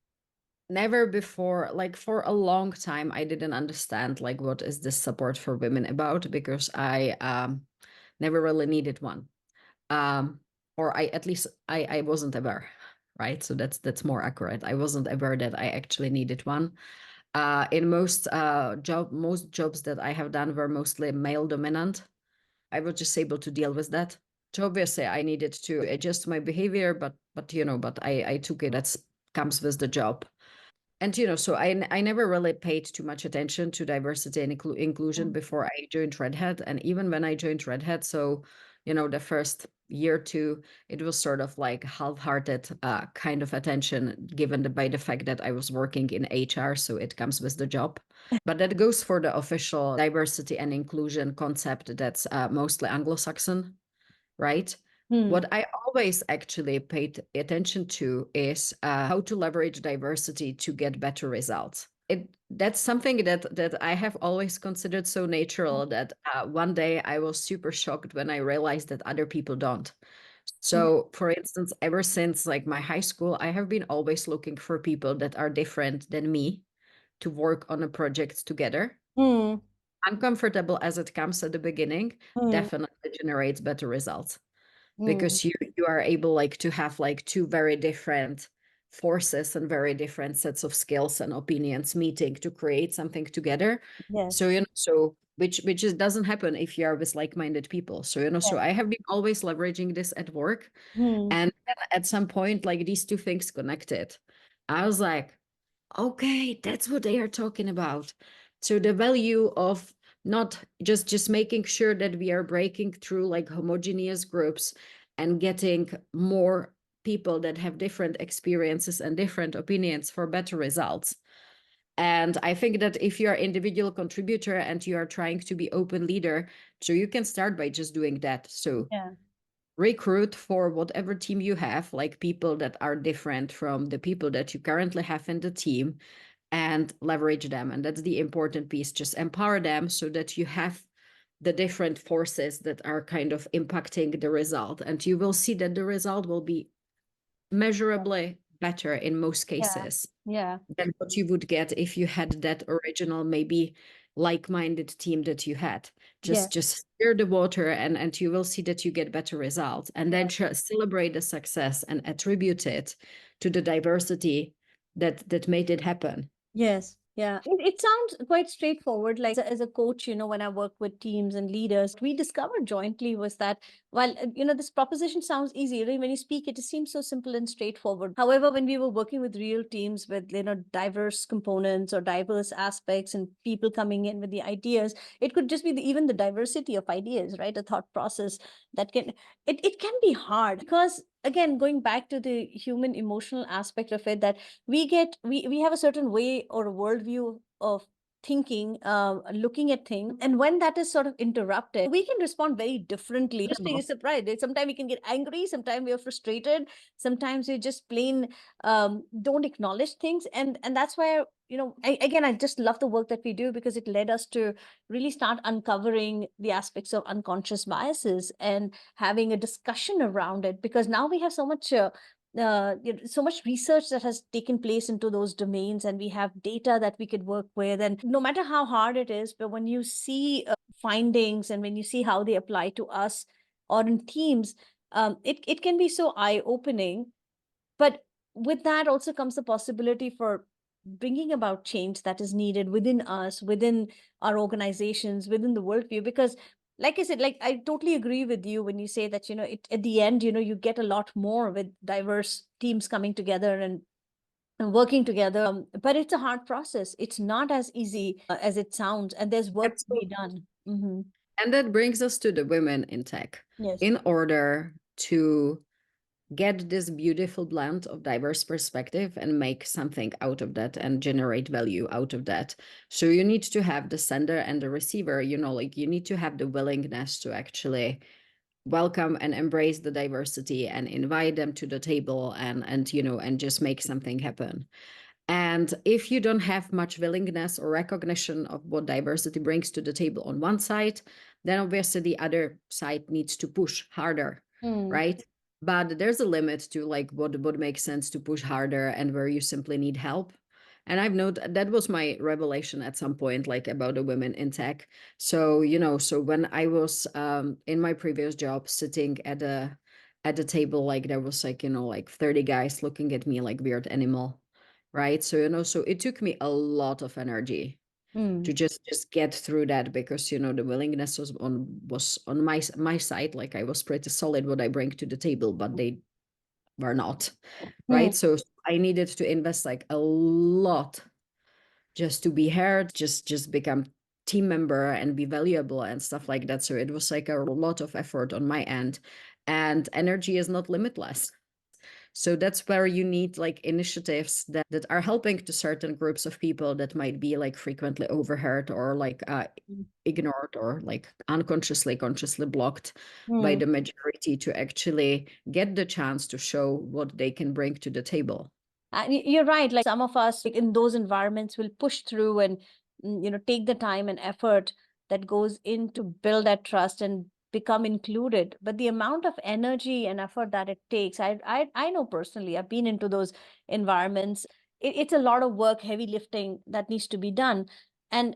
Never before, like for a long time, I didn't understand like what is this support for women about because I never really needed one. Um, or I at least I wasn't aware, right? So that's more accurate. I wasn't aware that I actually needed one. In most jobs that I have done were mostly male dominant. I was just able to deal with that. So obviously I needed to adjust my behavior, but you know, but I took it. That's comes with the job. And you know, so I never really paid too much attention to diversity and inclusion before I joined Red Hat. And even when I joined Red Hat, so you know, the first year or two, it was sort of like half-hearted kind of attention given by the fact that I was working in HR, so it comes with the job. But that goes for the official diversity and inclusion concept that's mostly Anglo-Saxon, right? Hmm. What I always actually paid attention to is how to leverage diversity to get better results. That's something that I have always considered so natural that one day I was super shocked when I realized that other people don't. So, for instance, ever since like my high school, I have been always looking for people that are different than me to work on a project together. Mm, Uncomfortable as it comes at the beginning, mm, definitely generates better results mm. because you are able like to have like two very different forces and very different sets of skills and opinions meeting to create something together. Yes. So so which just doesn't happen if you are with like-minded people. So so Yes. I have been always leveraging this at work, Mm, and then at some point like these two things connected. I was like, okay, that's what they are talking about. So the value of not just making sure that we are breaking through like homogeneous groups and getting more people that have different experiences and different opinions for better results. And I think that if you're individual contributor and you are trying to be open leader, so you can start by just doing that. So yeah. recruit for whatever team you have, like people that are different from the people that you currently have in the team, and leverage them. And that's the important piece. Just empower them so that you have the different forces that are kind of impacting the result. And you will see that the result will be measurably better in most Yeah. cases Yeah. than what you would get if you had that original, maybe like-minded team that you had. Yes. Just stir the water, and you will see that you get better results. And then Yes. celebrate the success and attribute it to the diversity that made it happen. Yes. Yeah. It sounds quite straightforward. Like as a coach, when I work with teams and leaders, we discovered jointly was that while, this proposition sounds easy, right? When you speak it seems so simple and straightforward. However, when we were working with real teams with, diverse components or diverse aspects and people coming in with the ideas, it could just be even the diversity of ideas, right? A thought process that it can be hard because again, going back to the human emotional aspect of it, that we have a certain way or a worldview of thinking, looking at things, and when that is sort of interrupted, we can respond very differently. Just be surprised. Sometimes we can get angry, sometimes we are frustrated, sometimes we just plain don't acknowledge things, and that's why again, I just love the work that we do because it led us to really start uncovering the aspects of unconscious biases and having a discussion around it, because now we have so much so much research that has taken place into those domains, and we have data that we could work with, and no matter how hard it is, but when you see findings and when you see how they apply to us or in teams, it can be so eye opening. But with that also comes the possibility for bringing about change that is needed within us, within our organizations, within the worldview. Because, like I said, like I totally agree with you when you say that, at the end, you get a lot more with diverse teams coming together and working together. But it's a hard process. It's not as easy as it sounds, and there's work to be Absolutely. done. Hmm. And that brings us to the women in tech. Yes. In order to get this beautiful blend of diverse perspective and make something out of that and generate value out of that. So you need to have the sender and the receiver, like you need to have the willingness to actually welcome and embrace the diversity and invite them to the table and just make something happen. And if you don't have much willingness or recognition of what diversity brings to the table on one side, then obviously the other side needs to push harder, Mm. right? But there's a limit to like what makes sense to push harder and where you simply need help. And I've noted that was my revelation at some point, like about the women in tech. So, so when I was in my previous job sitting at a table, like there was like, like 30 guys looking at me like weird animal, right? So so it took me a lot of energy to Mm. just get through that because the willingness was on my side. Like I was pretty solid what I bring to the table, but they were not, Mm. right? So I needed to invest like a lot just to be heard, just become team member and be valuable and stuff like that. So it was like a lot of effort on my end, and energy is not limitless. So that's where you need like initiatives that are helping to certain groups of people that might be like frequently overheard or like ignored or like consciously blocked by Mm. the majority to actually get the chance to show what they can bring to the table. And you're right. Like some of us like, in those environments will push through and take the time and effort that goes in to build that trust and become included, but the amount of energy and effort that it takes, I know personally, I've been into those environments. It's a lot of work, heavy lifting that needs to be done. And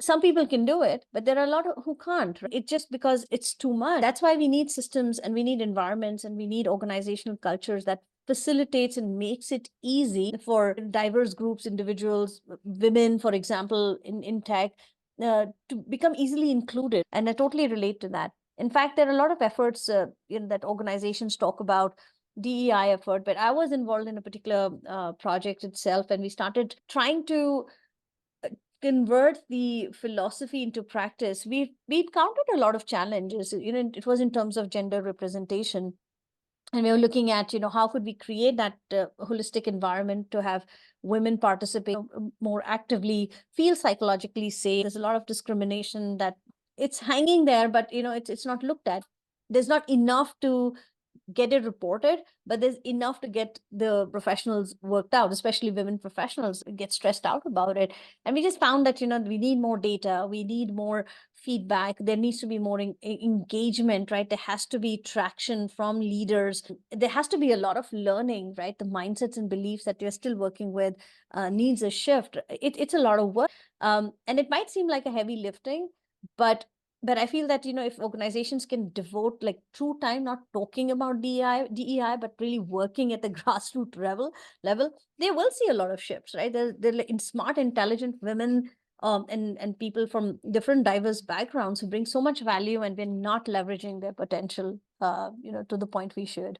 some people can do it, but there are a lot of who can't. It's just because it's too much. That's why we need systems and we need environments and we need organizational cultures that facilitates and makes it easy for diverse groups, individuals, women, for example, in tech, to become easily included. And I totally relate to that. In fact, there are a lot of efforts that organizations talk about, DEI effort, but I was involved in a particular project itself, and we started trying to convert the philosophy into practice. We encountered a lot of challenges. It was in terms of gender representation, and we were looking at how could we create that holistic environment to have women participate more actively, feel psychologically safe. There's a lot of discrimination that it's hanging there, but it's not looked at. There's not enough to get it reported, but there's enough to get the professionals worked out, especially women professionals get stressed out about it. And we just found that we need more data, we need more feedback, there needs to be more engagement, right? There has to be traction from leaders, there has to be a lot of learning, right? The mindsets and beliefs that you're still working with needs a shift. It's a lot of work, and it might seem like a heavy lifting, but I feel that if organizations can devote like true time, not talking about DEI, but really working at the grassroots level, they will see a lot of shifts, right? They're like in smart, intelligent women, and people from different diverse backgrounds who bring so much value, and we're not leveraging their potential, to the point we should.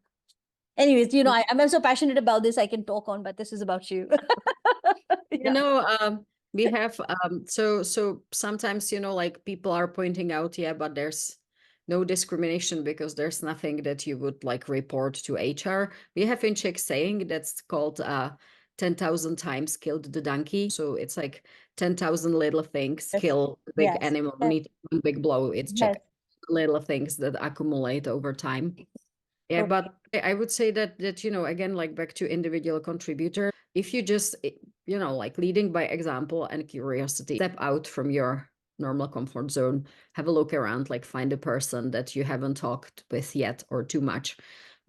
Anyways, I'm so passionate about this. I can talk on, but this is about you. You know, we have so sometimes, like people are pointing out, yeah, but there's no discrimination because there's nothing that you would like report to HR. We have in Czech saying that's called 10,000 times killed the donkey. So it's like 10,000 little things Yes. kill the big Yes. animal, need one big blow. It's Yes. Czech little things that accumulate over time. Yeah, Totally. but I would say that again, like back to individual contributor, if you just like leading by example and curiosity, step out from your normal comfort zone, have a look around, like find a person that you haven't talked with yet or too much,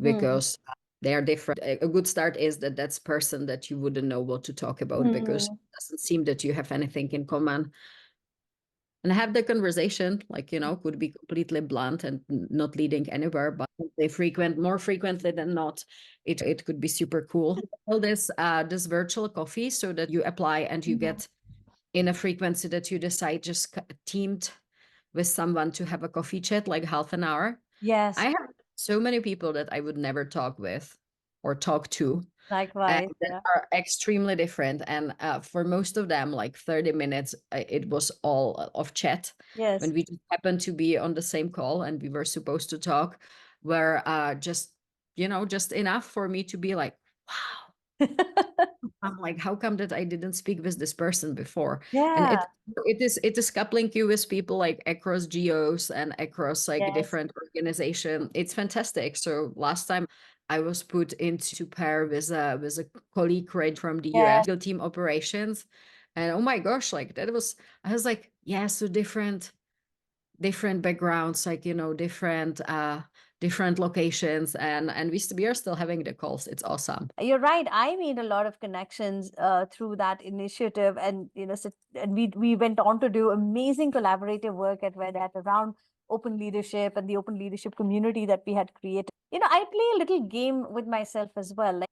because they are different. A good start is that's person that you wouldn't know what to talk about because it doesn't seem that you have anything in common. And have the conversation, like, could be completely blunt and not leading anywhere, but more frequently than not, it could be super cool. All this virtual coffee so that you apply and you get in a frequency that you decide, just teamed with someone to have a coffee chat, like half an hour. Yes. I have so many people that I would never talk with or talk to, and Likewise. that Yeah. are extremely different. And for most of them, like 30 minutes, it was all of chat. Yes. When we just happened to be on the same call and we were supposed to talk, were just, just enough for me to be like, wow. I'm like, how come that I didn't speak with this person before? And Yeah. it is coupling you with people like across geos and across like Yes. different organization. It's fantastic. So last time I was put into pair with a colleague right from the Yes. US team operations. And oh my gosh, like I was like, yeah, so different backgrounds, like different locations, and we are still having the calls. It's awesome. You're right. I made a lot of connections through that initiative, and and we went on to do amazing collaborative work at Red Hat around open leadership and the open leadership community that we had created. I play a little game with myself as well. Like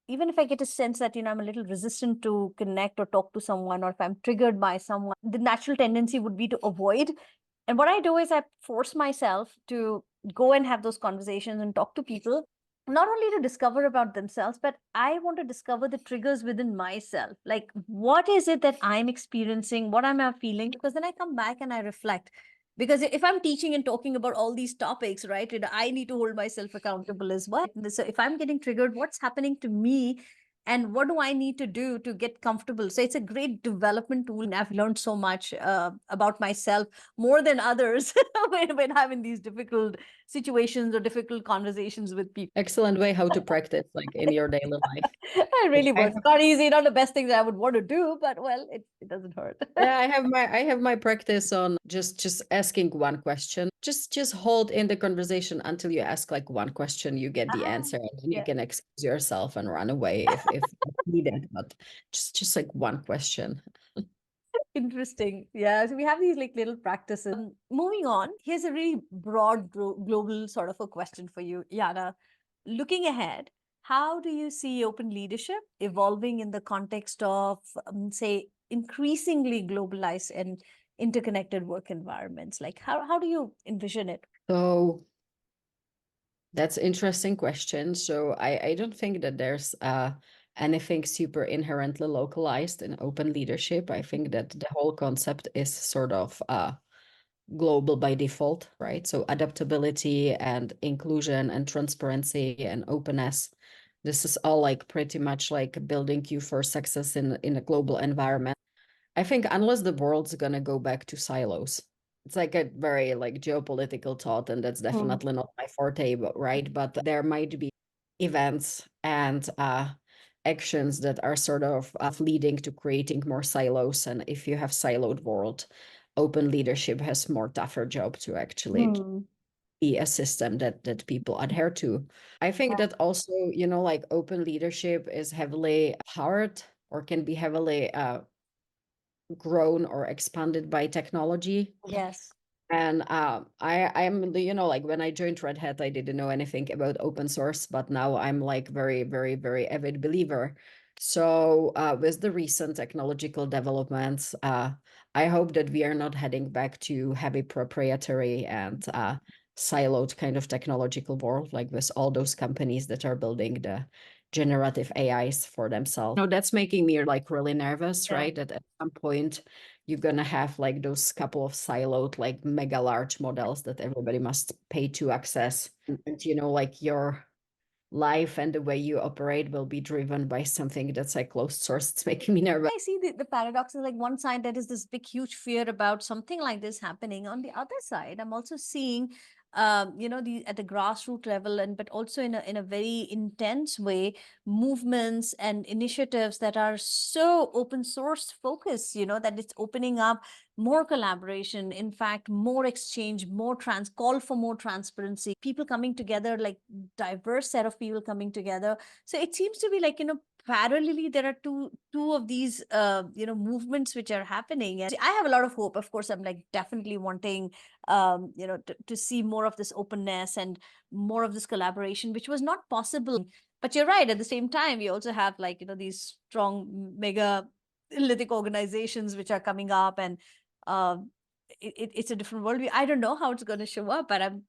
even if I get a sense that I'm a little resistant to connect or talk to someone, or if I'm triggered by someone, the natural tendency would be to avoid. And what I do is I force myself to go and have those conversations and talk to people, not only to discover about themselves, but I want to discover the triggers within myself. Like, what is it that I'm experiencing? What am I feeling? Because then I come back and I reflect. Because if I'm teaching and talking about all these topics, right, I need to hold myself accountable as well. So if I'm getting triggered, what's happening to me? And what do I need to do to get comfortable? So it's a great development tool. And I've learned so much about myself, more than others, when I'm in these difficult situations or difficult conversations with people. Excellent way how to practice like in your daily life. It Like really I works. Not easy, not the best thing that I would want to do, but well, it doesn't hurt. Yeah, I have my practice on just asking one question. Just hold in the conversation until you ask like one question, you get the Ah, answer, and then you yeah. can excuse yourself and run away if needed. But just like one question. Interesting. Yeah. So we have these like little practices. Moving on, here's a really broad global sort of a question for you, Yana. Looking ahead, how do you see open leadership evolving in the context of, say, increasingly globalized and interconnected work environments? Like, how do you envision it? So that's interesting question. So I don't think that there's anything super inherently localized in open leadership. I think that the whole concept is sort of global by default, right? So adaptability and inclusion and transparency and openness. This is all like pretty much like building you for success in a global environment. I think unless the world's gonna go back to silos, it's like a very like geopolitical thought, and that's Hmm. definitely not my forte, but right. But there might be events and actions that are sort of leading to creating more silos. And if you have siloed world, open leadership has more tougher job to actually Hmm. be a system that people adhere to. I think Yeah. that also, like open leadership is heavily powered or can be heavily grown or expanded by technology. Yes. And I'm, like when I joined Red Hat, I didn't know anything about open source, but now I'm like very, very, very avid believer. So with the recent technological developments, I hope that we are not heading back to heavy proprietary and siloed kind of technological world, like with all those companies that are building the generative AIs for themselves. No, that's making me like really nervous, Yeah. right? That at some point you're gonna have like those couple of siloed, like mega large models that everybody must pay to access. And like your life and the way you operate will be driven by something that's like closed source. It's making me nervous. I see the paradox is like one side there is this big huge fear about something like this happening. On the other side, I'm also seeing the at the grassroots level, and but also in a very intense way, movements and initiatives that are so open source focused, that it's opening up more collaboration, in fact more exchange, more trans call for more transparency, people coming together, like diverse set of people coming together. So it seems to be like, parallelly there are two of these movements which are happening, and I have a lot of hope. Of course, I'm like definitely wanting to see more of this openness and more of this collaboration, which was not possible. But you're right, at the same time we also have like these strong mega lithic organizations which are coming up, and um it's a different world. I don't know how it's going to show up, but I'm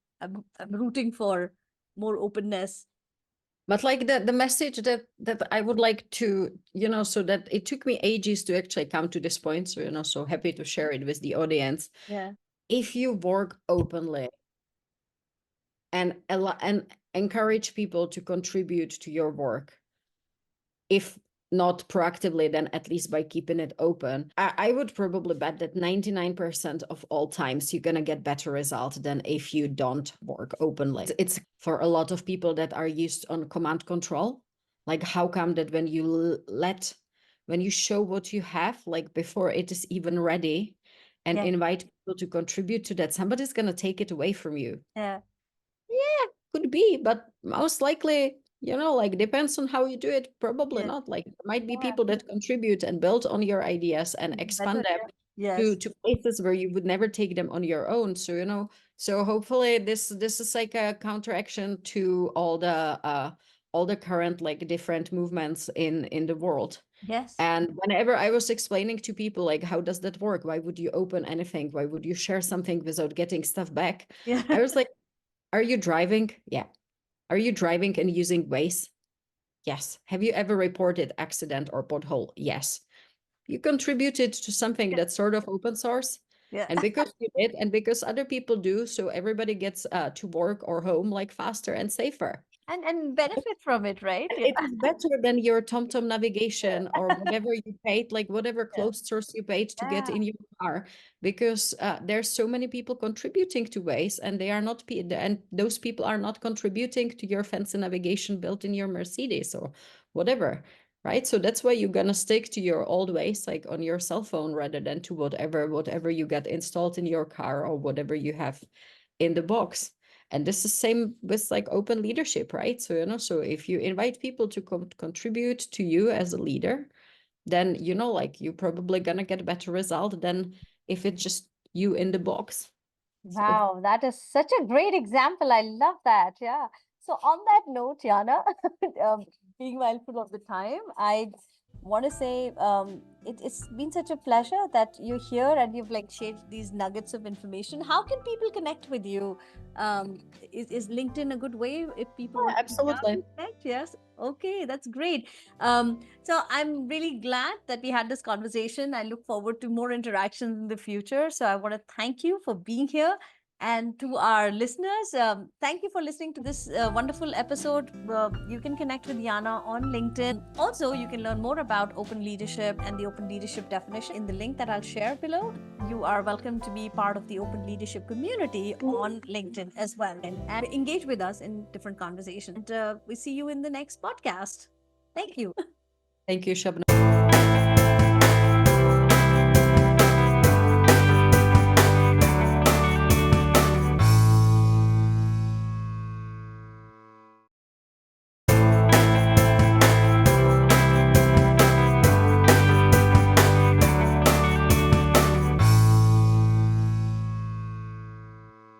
rooting for more openness. But like the message that I would like to, so that it took me ages to actually come to this point. So, so happy to share it with the audience. Yeah. If you work openly and encourage people to contribute to your work, if not proactively, then at least by keeping it open, I would probably bet that 99% of all times you're going to get better result than if you don't work openly. It's for a lot of people that are used on command control. Like how come that when you show what you have, like before it is even ready, and Yeah. invite people to contribute to that, somebody's going to take it away from you. Yeah. Yeah, could be, but most likely, like depends on how you do it. Probably Yeah. not. Like there might be Yeah. people that contribute and build on your ideas and Better. expand them Yeah. to Yes. to places where you would never take them on your own. So so hopefully this is like a counteraction to all the current like different movements in the world. Yes. And whenever I was explaining to people like how does that work? Why would you open anything? Why would you share something without getting stuff back? Yeah. I was like, are you driving? Yeah. Are you driving and using Waze? Yes. Have you ever reported accident or pothole? Yes. You contributed to something Yeah. that's sort of open source. Yeah. And because you did, and because other people do, so everybody gets to work or home like faster and safer. and benefit from it, right? And Yeah. it is better than your TomTom navigation or whatever you paid, like whatever Yeah. closed source you paid to get Yeah. in your car, because there's so many people contributing to ways, and they are not, and those people are not contributing to your fancy navigation built in your Mercedes or whatever, right? So that's why you're gonna stick to your old ways, like on your cell phone, rather than to whatever you get installed in your car or whatever you have in the box. And this is same with like open leadership, right? So, so if you invite people to contribute to you as a leader, then, like you're probably gonna get a better result than if it's just you in the box. So Wow, that is such a great example. I love that. Yeah. So on that note, Yana, being mindful of the time, I want to say it's been such a pleasure that you're here and you've like shared these nuggets of information. How can people connect with you? Is LinkedIn a good way if people yeah, want to reach out absolutely. and connect? Yes. Okay, that's great. So I'm really glad that we had this conversation. I look forward to more interactions in the future. So I want to thank you for being here. And to our listeners, thank you for listening to this wonderful episode. You can connect with Yana on LinkedIn. Also, you can learn more about open leadership and the open leadership definition in the link that I'll share below. You are welcome to be part of the open leadership community on LinkedIn as well and engage with us in different conversations. And we see you in the next podcast. Thank you. Thank you, Shabnam.